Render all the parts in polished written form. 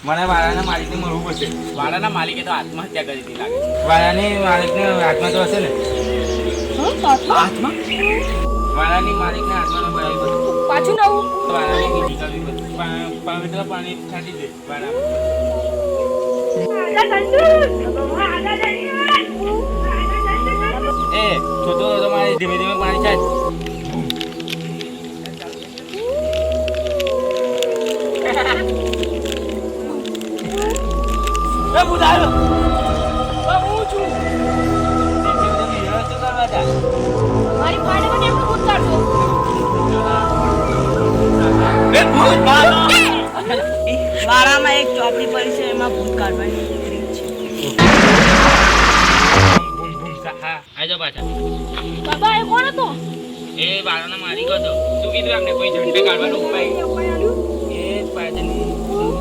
મને વાળાના માલિકને મળવું પડશે. વાડાના માલિકે તો આત્મહત્યા કરી હતી લાગે છે. વાળાની માલિકને હાથમાં તો હશે ને? હાથમાં? વાળાની માલિકને હાથમાં તો ભરાવી પડશે. પાછું નવું વાળાને બીજી કરવી પડશે. પવિત્ર પાણી છાંટી દે વાળા. એ છોટો તમારે ધીમે ધીમે પાણી છાંટ. એ બુધાયો હું છું. વ્યવસ્થિત કરવા જા. મારી પાડે મને એમ ભૂત કાઢો. એ ભૂત બાળો. વાડામાં એક ચોપડી પડી છે, એમાં ભૂત કાઢવાની રીત છે. બૂમ બૂમ હા આજો પાછા. બાબા એ કોણ હતો? એ બાળાના માલિક હતો. શું કીધું આપણે કોઈ ઝંડે કાઢવાનો ઉપાય? એ પાછળની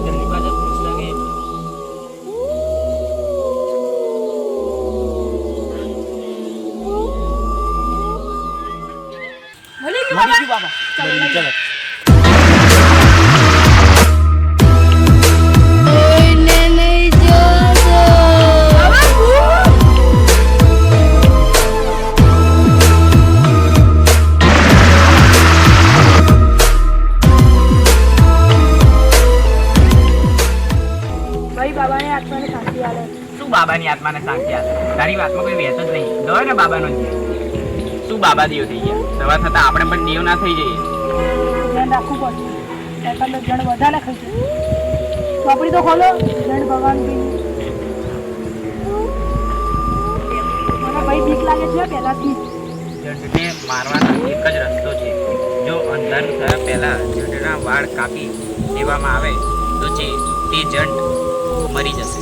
જલ્દી પાછળ પૂછતા કે મળી ગયું બાબા. ચલો ચલો. ભાઈ બાબાને આત્માને શાંતિ આલે. શું બાબાની આત્માને શાંતિ આપે? તારી વાતમાં કોઈ વેત જ નહીં. દો ને બાબાનો જ. શું બાબા દેવ થઈ ગયા? સવાર થતા આપણે પણ દેવ ના થઈ જઈએ. ધ્યાન રાખવું પડશે. એકાદ જણ વધારે ખાઈ જાય. ચોપડી તો ખોલો. જણ ભગવાન બી મને ભાઈ બીક લાગે છે પહેલાથી. જંડને મારવાનો એક જ રસ્તો છે. જો અંધારું થયા પહેલા જંડના વાળ કાપી દેવામાં આવે તો તે જંડ મરી જશે.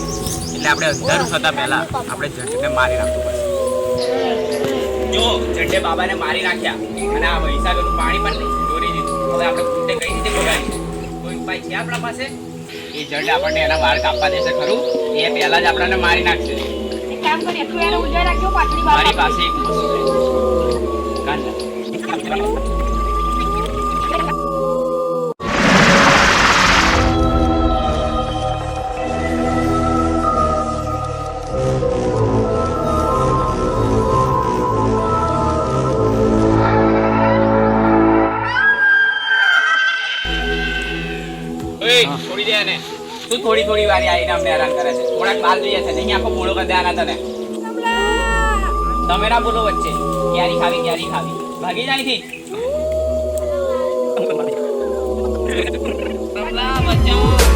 એટલે આપણે અંધારું થતા પહેલા આપણે જંડને મારી નાખવું પડશે. જો જંડે બાબાને મારી નાખ્યા અને આ વૈશાખનું પાણી પણ ચોરી દીધું. હવે આપણે કુંડે કઈ રીતે ભગાડીશું? કોઈ ઉપાય છે આપણા પાસે? એ જંડ આપણને એના વાળ કાપવા દેશે ખરું? એ પહેલા જ આપણને મારી નાખશે. એક કામ કરીએ તું એને ઉજાઈ રાખ્યો પાટડી મારી બાબા. પાસે એક વસ્તુ છે. કાંડા. છોડી દે ને. શું થોડી થોડી વાર આવીને અમને હેરાન કરે છે? થોડાક બાલ જોઈએ છે નહીં આખો મોડો કરી દેવાના તને. તમે ના બોલો વચ્ચે. ક્યારી ખાવી ભાગી જાય થી. બચાવો.